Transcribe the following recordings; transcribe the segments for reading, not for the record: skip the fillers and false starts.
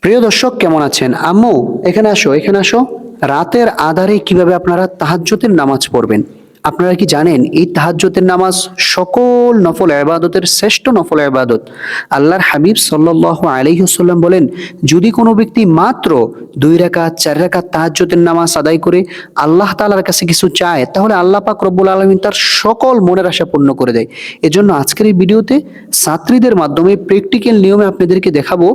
প্রিয় দর্শক, কেমন আছেন? আম্মু, এখানে আসো, এখানে আসো। রাতের আধারে কিভাবে আপনারা তাহাজ্জুদের নামাজ পড়বেন? আপনারা কি জানেন এই তাহাজ্জুদের নামাজ সকল নফল ইবাদতের শ্রেষ্ঠ নফল ইবাদত? আল্লাহর হাবিব সাল্লাল্লাহু আলাইহি ওয়াসাল্লাম বলেন, যদি কোনো ব্যক্তি মাত্র 2 রাকাত 4 রাকাত তাহাজ্জুদের নামাজ আদায় করে আল্লাহ তাআলার কাছে কিছু চায়, তাহলে আল্লাহ পাক রব্বুল আলামিন তার সকল মনের আশা পূর্ণ করে দেয়। এজন্য আজকের এই ভিডিওতে ছাত্রীদের মাধ্যমে প্র্যাকটিক্যাল নিয়মে আপনাদেরকে দেখাবো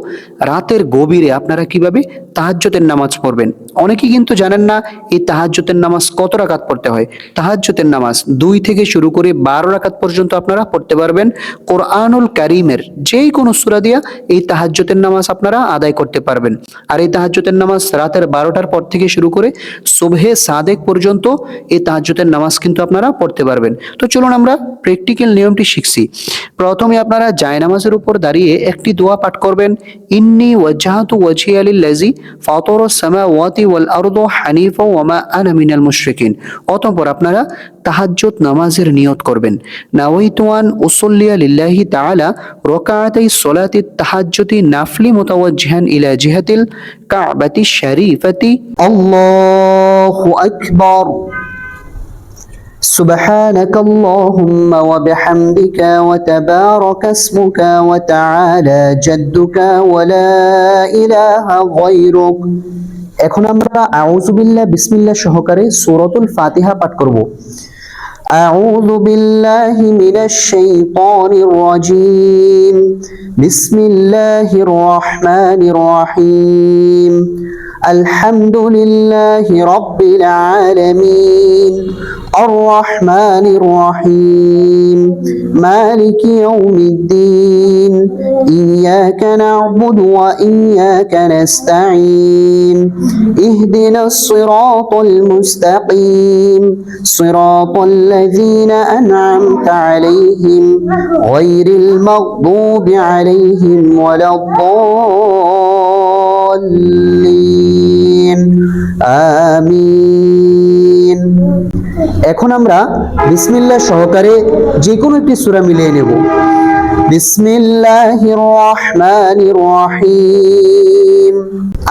রাতের গভীরে আপনারা কিভাবে তাহাজ্জুদের নামাজ পড়বেন। অনেকেই কিন্তু জানেন না এই তাহাজ্জুদের নামাজ কত রাকাত পড়তে হয়। তাহাজ্জুদের নামাজ 2 থেকে শুরু করে 12 রাকাত পর্যন্ত আপনারা পড়তে পারবেন। কোরআনুল কারীমের যেই কোনো সূরা দিয়া এই তাহাজ্জুদের নামাজ আপনারা আদায় করতে পারবেন। আর এই তাহাজ্জুদের নামাজ রাতের 12টার পর থেকে শুরু করে সুবহে সাদেক পর্যন্ত এই তাহাজ্জুদের নামাজ কিন্তু আপনারা পড়তে পারবেন। তো চলুন আমরা প্র্যাকটিক্যাল নিয়মটি শিখছি। প্রথমে আপনারা জায়নামাজের উপর দাঁড়িয়ে একটি দোয়া পাঠ করবেন, ইন্নী ওয়াজজাহতু ওয়াজহিয়া লিল্লাযী ফাতারাস সামাওয়াতি ওয়াল আরদা হানিফা ওয়া মা আনা মিনাল মুশরিকিন। অতঃপর আপনারা তাহাজ্জুদ নামাজের নিয়ত করবেন, নাওয়াইতু আন উসাল্লিয়া লিল্লাহি তাআলা রাকাতাই সলাতিত তাহাজ্জুদি নাফলি মুতাওয়াজ্জিহান ইলা জিহাতিল কাবাতি শরীফাতি। আল্লাহু আকবার। سبحانك اللهم وبحمدك وتبارك اسمك وتعالى جدك ولا إله غيرك। এখন আমরা আউযু বিল্লাহ বিসমিল্লাহ সহকারে সূরাতুল ফাতিহা পাঠ করব। আউযু বিল্লাহি মিনাশ শাইতানির রাজীম। বিসমিল্লাহির রহমানির রহিম। আলহামদুলিল্লাহি রাব্বিল আলামিন। الرحمن الرحيم مالك يوم الدين إياك نعبد وإياك نستعين اهدنا الصراط المستقيم صراط الذين أنعمت عليهم غير المغضوب عليهم ولا الضالين آمين। এখন আমরা বিসমিল্লাহ সহকারে যে কোনো একটি সূরা মিলিয়ে নেব। বিসমিল্লাহির রহমানির রহিম।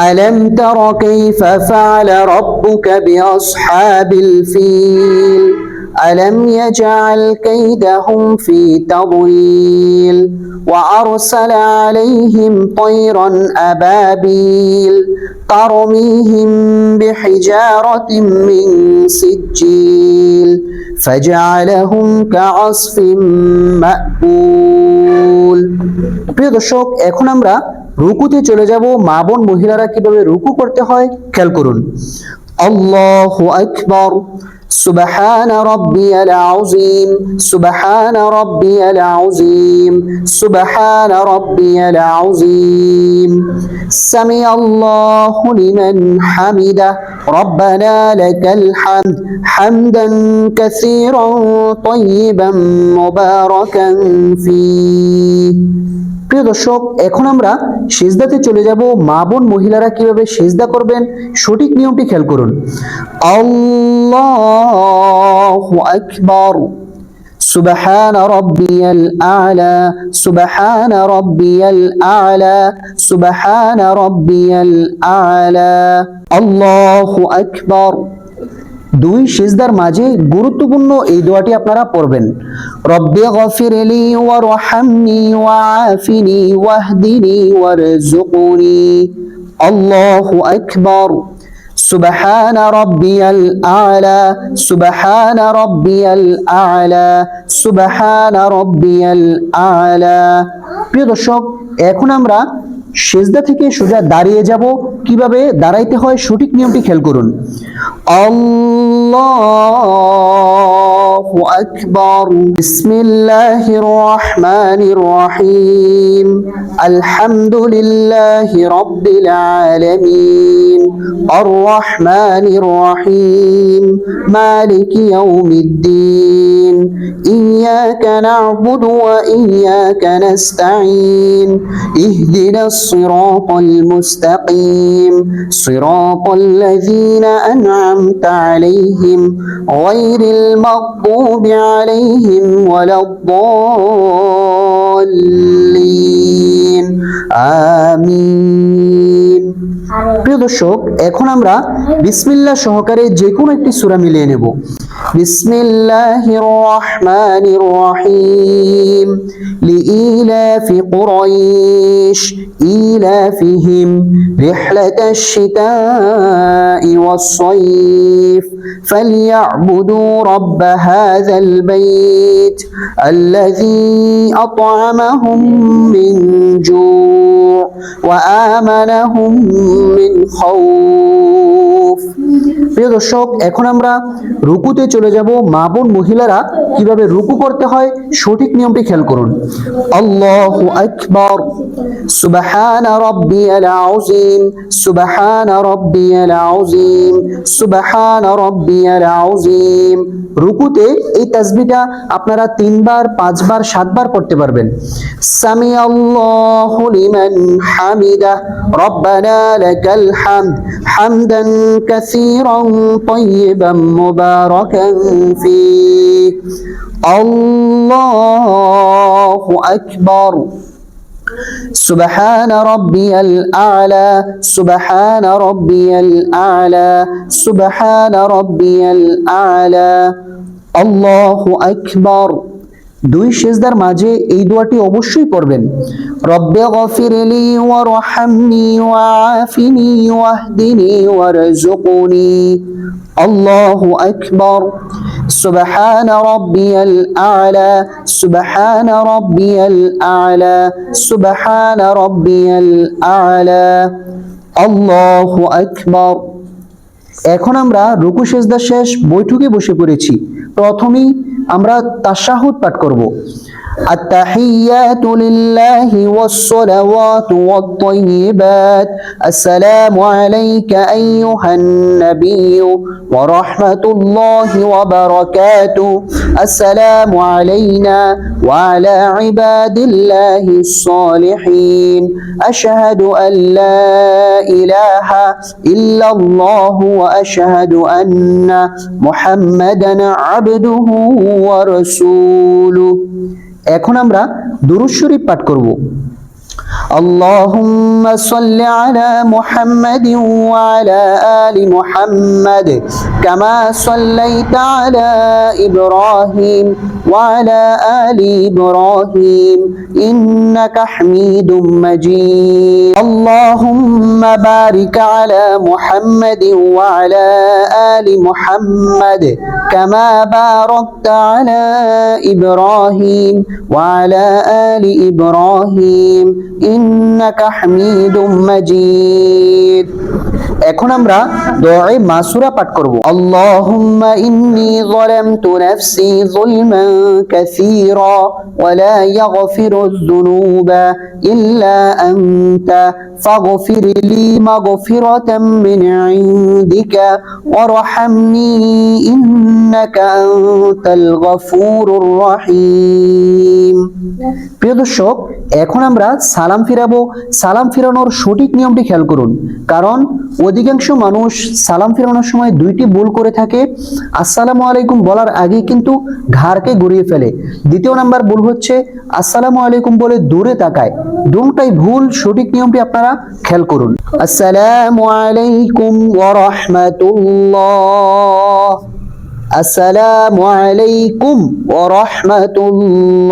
আলাম তারা কাইফা ফাআলা রাব্বুকা বিআসহাবিল ফিল ألم يجعل كيدهم في تضليل وأرسل عليهم طيرا أبابيل ترميهم بحجارة من سجيل فجعلهم كعصف مأكول। প্রিয় দর্শক, এখন আমরা রুকুতে চলে যাব। মা বোন মহিলারা কিভাবে রুকু করতে হয় খেয়াল করুন। আল্লাহু আকবার। سبحان ربي العظيم سبحان ربي العظيم سبحان ربي العظيم سمع الله لمن حمده ربنا لك الحمد حمدا كثيرا طيبا مباركا فيه। প্রিয় দর্শক, এখন আমরা সিজদাতে চলে যাব। মা বোন মহিলারা কিভাবে সিজদা করবেন সঠিক নিয়মটি খেয়াল করুন। আল্লাহু আকবার। سبحان ربي الأعلى سبحان ربي الأعلى سبحان ربي الأعلى الله أكبر। দুই সিজদার মাঝে গুরুত্বপূর্ণ এই দোয়াটি আপনারা পড়বেন। রব্বি গফিরলি ওয়ারহামনি ওয়াআফিনি ওয়াহদিনি ওয়ারযুকনি। আল্লাহু আকবার। سبحان ربي الأعلى سبحان ربي الأعلى سبحان ربي الأعلى। প্রিয় দর্শক, এখন আমরা সিজদা থেকে সোজা দাঁড়িয়ে যাব। কিভাবে দাঁড়াইতে হয় সঠিক নিয়মটি খেয়াল করুন। আল্লাহু আকবার। বিসমিল্লাহির রহমানির রহিম। আলহামদুলিল্লাহি রাব্বিল আলামিন আর রহমানির রহিম মালিকি ইয়াউমিদ্দিন ইয়াকা না'বুদু ওয়া ইয়াকা নাস্তাঈন ইহদিনাস সিরাতাল মুস্তাকিম সিরাতাল লাযীনা আন'আমতা আলাইহিম গায়রিল মাগদুবি আলাইহিম ওয়ালাদ-দাল্লিন আমিন। প্রিয় দর্শক, এখন আমরা বিসমিল্লাহ সহকারে যে কোনো একটি সূরা মিলিয়ে নেব। বিসমিল্লাহির রহমানির রহিম। লিইলাফি কুরাইশ ইলাফিহিম রিহলাতাশ শিতাই ওয়াস সাইফ ফালইয়াবুদু রাব্ব হাযাল বাইত আল্লাযী আত'আমাহুম মিন জু' ওয়া আমানাহুম মিন খাউফ। প্রিয় দর্শক, এখন আমরা রুকুতে চলে যাব। মা বোন মহিলারা কিভাবে রুকু করতে হয় সঠিক নিয়মটি খেয়াল করুন। আল্লাহু আকবার, সুবহানা রাব্বিয়াল আযীম, সুবহানা রাব্বিয়াল আযীম, সুবহানা রাব্বিয়াল আযীম। রুকুতে এই তাসবিহটা আপনারা 3 বার, 5 বার, 7 বার পড়তে পারবেন। সামি আল্লাহু লিমান হামিদা, রব্বানা লাকাল হামদ, হামদান কাসীরান তাইয়িবান মুবারাকান ফীহ। আল্লাহু আকবার। সুবহান রাব্বিয়াল আ'লা, সুবহান রাব্বিয়াল আ'লা, সুবহান রাব্বিয়াল আ'লা। আল্লাহু আকবার। 2 সিজদার মাঝে এই দোয়াটি অবশ্যই পড়বেন। রব্বে গফিরলি ওয়ারহামনি ওয়াআফিনি ওয়াহদিনি ওয়ারযুকনি। আল্লাহু আকবার। সুবহান রাব্বিয়াল আ'লা, সুবহান রাব্বিয়াল আ'লা, সুবহান রাব্বিয়াল আ'লা। আল্লাহু আকবার। এখন আমরা রুকু সিজদা শেষ, বৈঠকে বসে পড়েছি। প্রথমেই আমরা তাশাহুদ পাঠ করব। আত-তাহিয়াতু লিল্লাহি ওয়াস-সালাওয়াতু ওয়াত-তাইয়্যিবাত। আসসালামু আলাইকা আইয়ুহান নাবিয়্যু ওয়া রাহমাতুল্লাহি ওয়া বারাকাতুহু। আসসালামু আলাইনা ওয়া আলা ইবাদিল্লাহিস সালিহিন। আশহাদু আল লা ইলাহা ইল্লাল্লাহু ওয়া আশহাদু আন্না মুহাম্মাদান আবদুহু ওয়া রাসূলুহু। এখন আমরা দুরূদ শরীফ পাঠ করব। আল্লাহুম্মা সাল্লি আলা মুহাম্মাদিন ওয়া আলা আলি মুহাম্মাদ কামা সাল্লাইতা আলা ইব্রাহিম ওয়া আলা আলি ইব্রাহিম ইন্নাকা হামিদুম মাজিদ। আল্লাহুম্মা বারিক আলা মুহাম্মাদিন ওয়া আলা আলি মুহাম্মাদ কামা বারাকতা আলা ইব্রাহিম ওয়া আলা আলি ইব্রাহিম ইন্নাকা হামিদুম মাজিদ। এখন আমরা দুআয়ে মাসুরা পাঠ করব। আল্লাহুম্মা ইন্নী যালামতু নাফসি যুলমান কাসীরা ওয়া লা ইয়াগফিরুয যুনুবা ইল্লা আনতা ফাগফির লি মাগফিরাতাম মিন ইনদিকা ওয়ারহামনি ইন্নাকা আনতাল গফুরুর রহিম। প্রিয় দর্শক, এখন আমরা সালাম ফিরাবো। সালাম ফিরানোর সঠিক নিয়মটি খেয়াল করুন, কারণ অধিকাংশ মানুষ সালাম ফিরানোর সময় 2টি ভুল করে থাকে। আসসালামু আলাইকুম বলার আগে কিন্তু ঘাড়কে ঘুরিয়ে ফেলে। দ্বিতীয় নাম্বার ভুল হচ্ছে আসসালামু আলাইকুম বলে দূরে তাকায়। দুটোই ভুল। সঠিক নিয়মটি আপনারা খেয়াল করুন। আসসালামু আলাইকুম ওয়া রাহমাতুল্লাহ। আসসালামু আলাইকুম ওয়া রাহমাতুল্লাহ।